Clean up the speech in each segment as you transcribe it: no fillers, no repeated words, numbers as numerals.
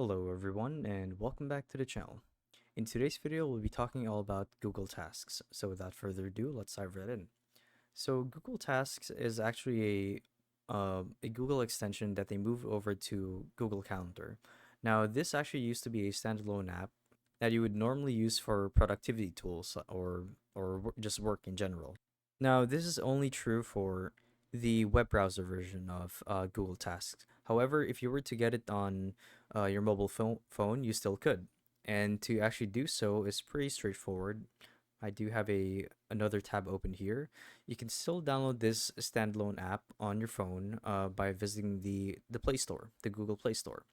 Hello everyone and welcome back to the channel. In today's video we'll be talking all about Google Tasks. So without further ado, let's dive right in. So Google Tasks is actually a Google extension that they moved over to Google Calendar. Now this actually used to be a standalone app that you would normally use for productivity tools or just work in general. Now, this is only true for the web browser version of Google Tasks. However, if you were to get it on your mobile phone, you still could. And to actually do so is pretty straightforward. I do have another tab open here. You can still download this standalone app on your phone by visiting the Play Store, the Google Play Store.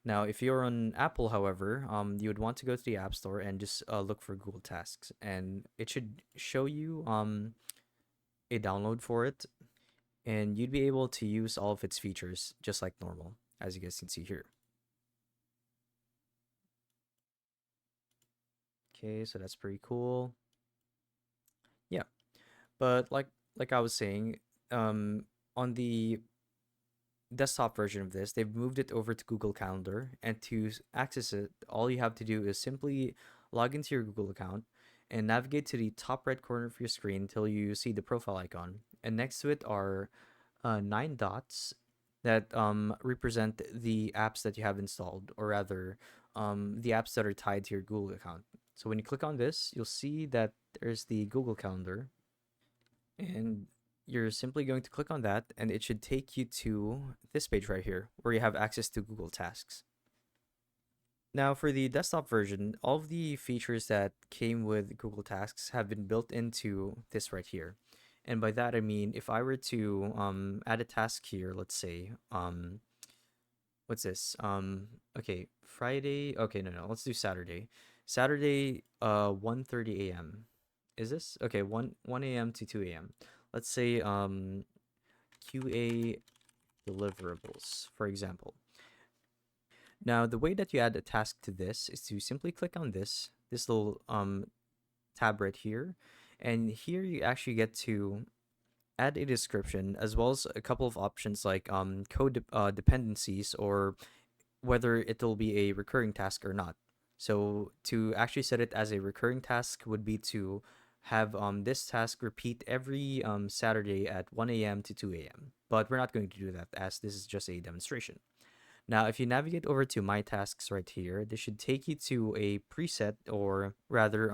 Now, if you're on Apple, however, you would want to go to the App Store and just look for Google Tasks, and it should show you a download for it, and you'd be able to use all of its features just like normal, as you guys can see here. Okay, so that's pretty cool. Yeah, but like I was saying, on the desktop version of this, they've moved it over to Google Calendar, and to access it, all you have to do is simply log into your Google account and navigate to the top right corner of your screen until you see the profile icon. And next to it are 9 dots that represent the apps that you have installed, or rather, the apps that are tied to your Google account. So when you click on this, you'll see that there's the Google Calendar, and you're simply going to click on that, and it should take you to this page right here where you have access to Google Tasks. Now, for the desktop version, all of the features that came with Google Tasks have been built into this right here. And by that, I mean, if I were to add a task here, let's say, what's this? Okay, Friday. Okay, no, let's do Saturday. Saturday, 1:30 a.m. Is this? Okay, 1 a.m. to 2 a.m. Let's say, QA deliverables, for example. Now, the way that you add a task to this is to simply click on this little tab right here, and here you actually get to add a description as well as a couple of options like code dependencies, or whether it'll be a recurring task or not. So to actually set it as a recurring task would be to have this task repeat every Saturday at 1 a.m. to 2 a.m. But we're not going to do that, as this is just a demonstration. Now, if you navigate over to My Tasks right here, this should take you to a preset, or rather,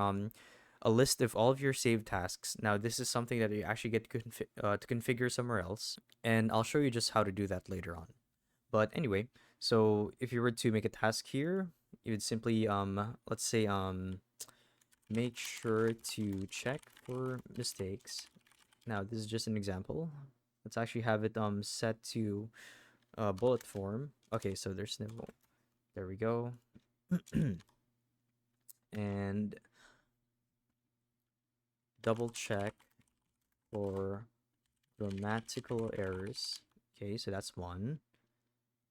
a list of all of your saved tasks. Now, this is something that you actually get to configure somewhere else, and I'll show you just how to do that later on. But anyway, so if you were to make a task here, you would simply, let's say, make sure to check for mistakes. Now, this is just an example. Let's actually have it set to bullet form. Okay, so there's no, there we go. And double check for grammatical errors. Okay, so that's one.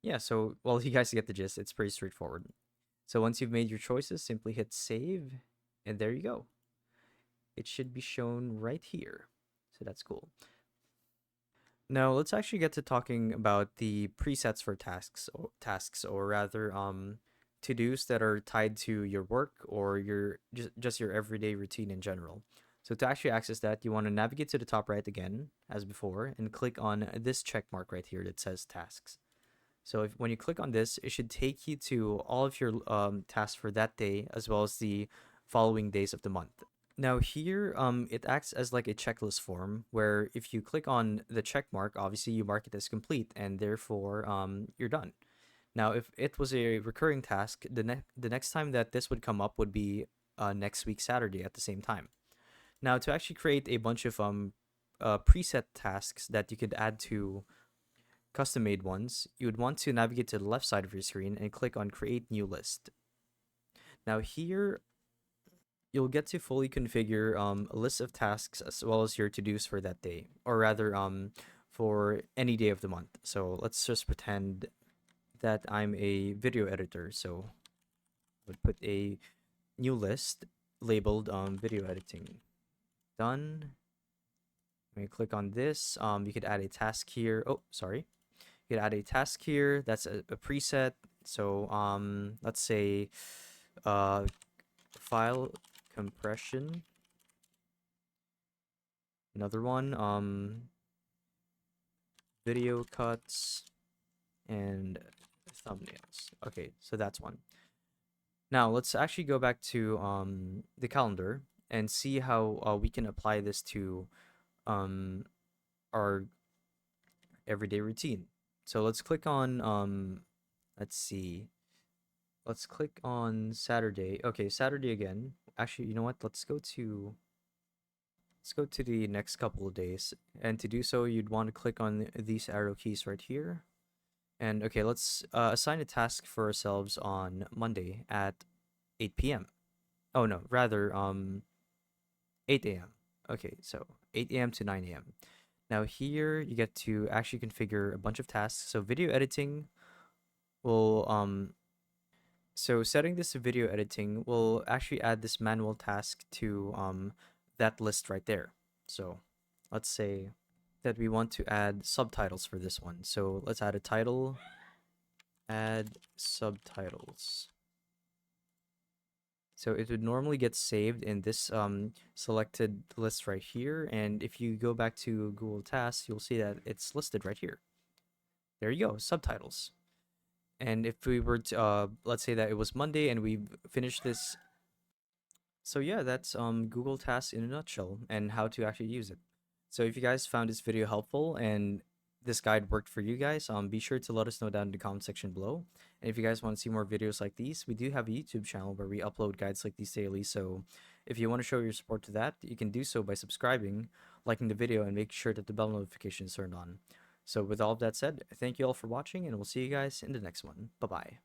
Yeah, so, well, you guys get the gist. It's pretty straightforward. So once you've made your choices, simply hit save, and there you go. It should be shown right here. So that's cool. Now let's actually get to talking about the presets for tasks, or rather, to-dos that are tied to your work or your just your everyday routine in general. So to actually access that, you want to navigate to the top right again, as before, and click on this check mark right here that says tasks. So when you click on this, it should take you to all of your tasks for that day, as well as the following days of the month. Now here, it acts as like a checklist form where if you click on the check mark, obviously you mark it as complete, and therefore you're done. Now, if it was a recurring task, the next time that this would come up would be next week Saturday at the same time. Now, to actually create a bunch of preset tasks that you could add to custom-made ones, you would want to navigate to the left side of your screen and click on Create New List. Now here, you'll get to fully configure a list of tasks as well as your to-dos for that day, or rather, for any day of the month. So let's just pretend that I'm a video editor. So I would put a new list labeled video editing. Done. When you click on this, you could add a task here. Oh, sorry. You could add a task here. That's a preset. So let's say uh file compression. Another one, video cuts and thumbnails. Okay, so that's one. Now let's actually go back to the calendar and see how we can apply this to um our everyday routine. So let's click on let's see. Let's click on Saturday. Okay, Saturday again. Actually, you know what? Let's go to the next couple of days. And to do so, you'd want to click on these arrow keys right here. And okay, let's assign a task for ourselves on Monday at 8 p.m. Oh no, rather 8 a.m. Okay, so 8 a.m. to 9 a.m. Now here you get to actually configure a bunch of tasks. So video editing will so setting this to video editing will actually add this manual task to that list right there. So let's say that we want to add subtitles for this one. So let's add a title, add subtitles. So it would normally get saved in this selected list right here. And if you go back to Google Tasks, you'll see that it's listed right here. There you go, subtitles. And if we were to, let's say that it was Monday and we finished this. So yeah, that's Google Tasks in a nutshell and how to actually use it. So if you guys found this video helpful and this guide worked for you guys, be sure to let us know down in the comment section below. And if you guys want to see more videos like these, we do have a YouTube channel where we upload guides like these daily. So if you want to show your support to that, you can do so by subscribing, liking the video, and make sure that the bell notification is turned on. So with all of that said, thank you all for watching, and we'll see you guys in the next one. Bye-bye.